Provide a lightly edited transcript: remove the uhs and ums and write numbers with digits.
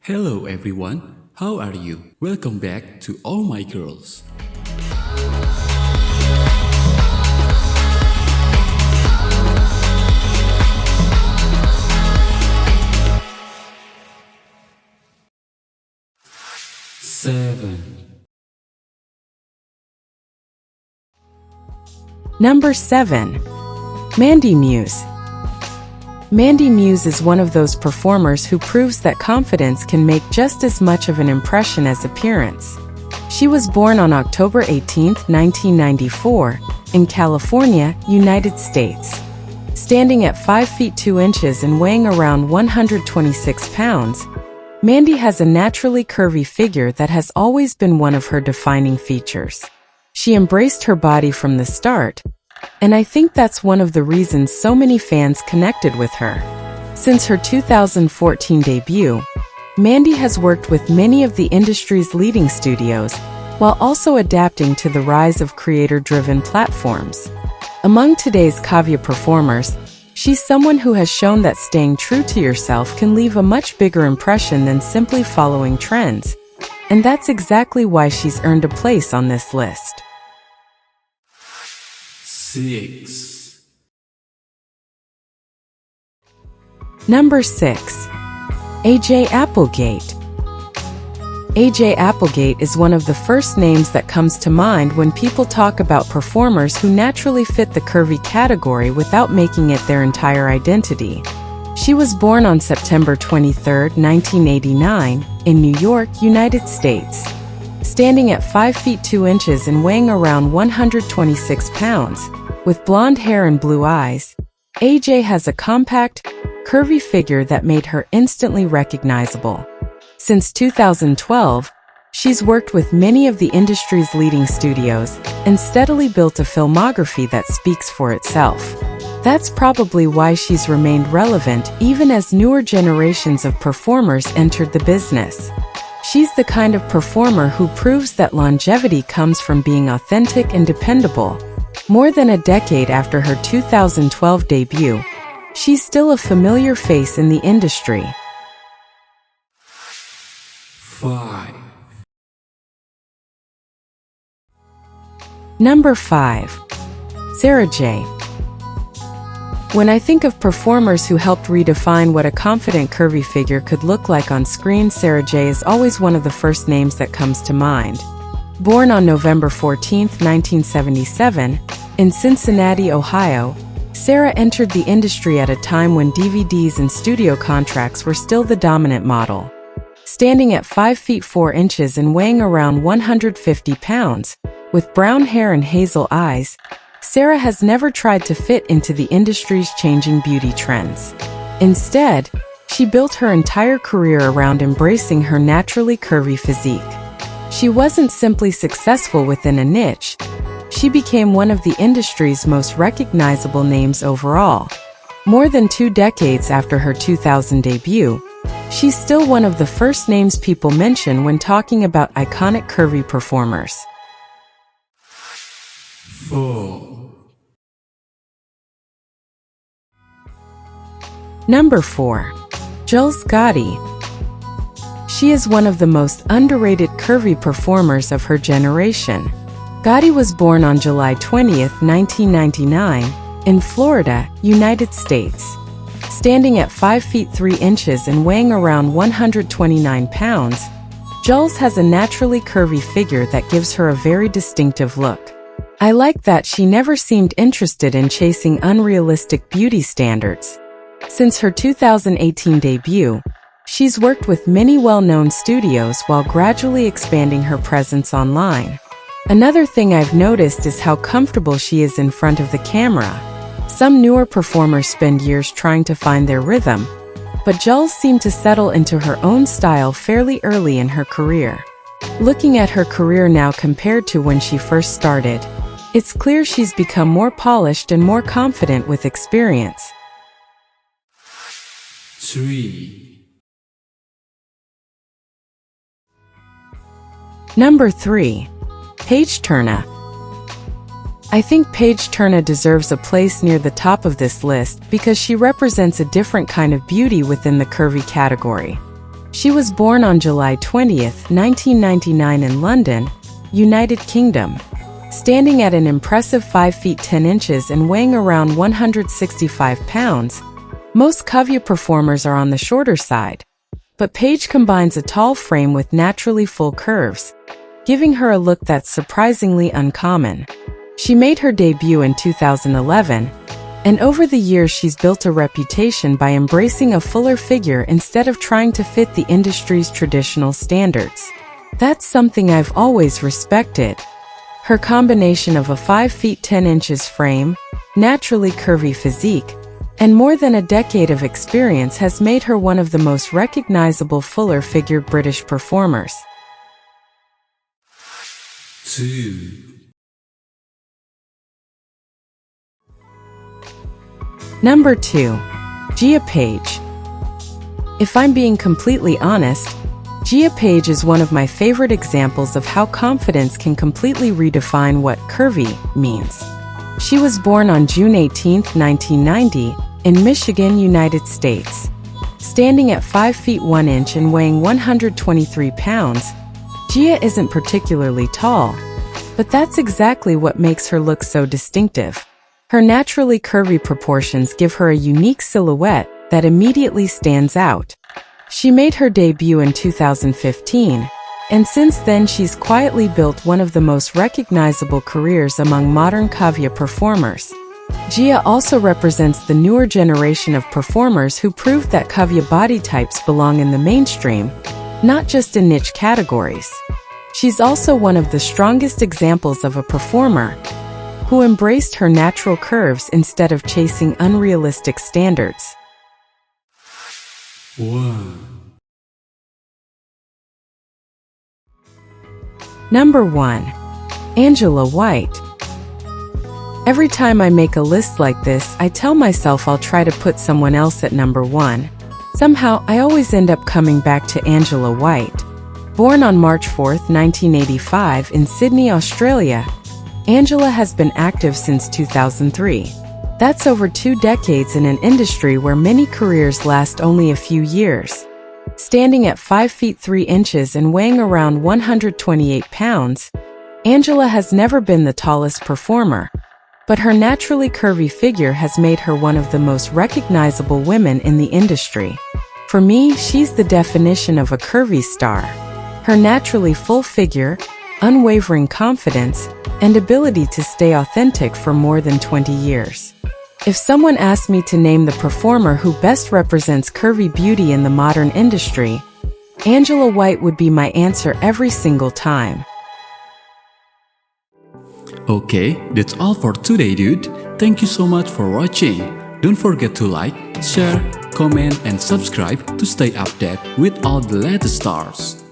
Hello everyone, how are you? Welcome back to All My Girls. Seven. Number 7. Mandy Muse. Mandy Muse is one of those performers who proves that confidence can make just as much of an impression as appearance. She was born on October 18, 1994, in California, United States. Standing at 5 feet 2 inches and weighing around 126 pounds, Mandy has a naturally curvy figure that has always been one of her defining features. She embraced her body from the start, and I think that's one of the reasons so many fans connected with her. Since her 2014 debut, Mandy has worked with many of the industry's leading studios, while also adapting to the rise of creator-driven platforms. Among today's Kavya performers, she's someone who has shown that staying true to yourself can leave a much bigger impression than simply following trends. And that's exactly why she's earned a place on this list. 6. Number 6. AJ Applegate. AJ Applegate is one of the first names that comes to mind when people talk about performers who naturally fit the curvy category without making it their entire identity. She was born on September 23, 1989, in New York, United States. Standing at 5 feet 2 inches and weighing around 126 pounds, with blonde hair and blue eyes, AJ has a compact, curvy figure that made her instantly recognizable. Since 2012, she's worked with many of the industry's leading studios and steadily built a filmography that speaks for itself. That's probably why she's remained relevant even as newer generations of performers entered the business. She's the kind of performer who proves that longevity comes from being authentic and dependable. More than a decade after her 2012 debut, she's still a familiar face in the industry. 5. Number 5. Sarah J. When I think of performers who helped redefine what a confident curvy figure could look like on screen, Sarah J is always one of the first names that comes to mind. Born on November 14, 1977, in Cincinnati, Ohio, Sarah entered the industry at a time when DVDs and studio contracts were still the dominant model. Standing at 5 feet 4 inches and weighing around 150 pounds, with brown hair and hazel eyes, Sarah has never tried to fit into the industry's changing beauty trends. Instead, she built her entire career around embracing her naturally curvy physique. She wasn't simply successful within a niche, she became one of the industry's most recognizable names overall. More than 2 decades after her 2000 debut, she's still one of the first names people mention when talking about iconic curvy performers. 4. Number 4. Jules Gotti. She is one of the most underrated curvy performers of her generation. Gotti was born on July 20, 1999, in Florida, United States. Standing at 5 feet 3 inches and weighing around 129 pounds, Jules has a naturally curvy figure that gives her a very distinctive look. I like that she never seemed interested in chasing unrealistic beauty standards. Since her 2018 debut, she's worked with many well-known studios while gradually expanding her presence online. Another thing I've noticed is how comfortable she is in front of the camera. Some newer performers spend years trying to find their rhythm, but Jules seemed to settle into her own style fairly early in her career. Looking at her career now compared to when she first started, it's clear she's become more polished and more confident with experience. 3. Number 3. Paige Turner. I think Paige Turner deserves a place near the top of this list because she represents a different kind of beauty within the curvy category. She was born on July 20th, 1999 in London, United Kingdom. Standing at an impressive 5 feet 10 inches and weighing around 165 pounds, most kavya performers are on the shorter side. But Paige combines a tall frame with naturally full curves, giving her a look that's surprisingly uncommon. She made her debut in 2011, and over the years she's built a reputation by embracing a fuller figure instead of trying to fit the industry's traditional standards. That's something I've always respected. Her combination of a 5 feet 10 inches frame, naturally curvy physique, and more than a decade of experience has made her one of the most recognizable fuller-figured British performers. 2. Number 2. Gia Paige. If I'm being completely honest, Gia Paige is one of my favorite examples of how confidence can completely redefine what curvy means. She was born on June 18, 1990, in Michigan, United States. Standing at 5 feet 1 inch and weighing 123 pounds, Gia isn't particularly tall, but that's exactly what makes her look so distinctive. Her naturally curvy proportions give her a unique silhouette that immediately stands out. She made her debut in 2015, and since then she's quietly built one of the most recognizable careers among modern kavya performers. Gia also represents the newer generation of performers who proved that kavya body types belong in the mainstream, not just in niche categories. She's also one of the strongest examples of a performer who embraced her natural curves instead of chasing unrealistic standards. 1. Number 1. Angela White. Every time I make a list like this, I tell myself I'll try to put someone else at number 1. Somehow, I always end up coming back to Angela White. Born on March 4, 1985 in Sydney, Australia, Angela has been active since 2003. That's over 2 decades in an industry where many careers last only a few years. Standing at 5 feet 3 inches and weighing around 128 pounds, Angela has never been the tallest performer, but her naturally curvy figure has made her one of the most recognizable women in the industry. For me, she's the definition of a curvy star. Her naturally full figure, unwavering confidence, and ability to stay authentic for more than 20 years. If someone asked me to name the performer who best represents curvy beauty in the modern industry, Angela White would be my answer every single time. Okay, that's all for today, dude. Thank you so much for watching. Don't forget to like, share, comment, and subscribe to stay updated with all the latest stars.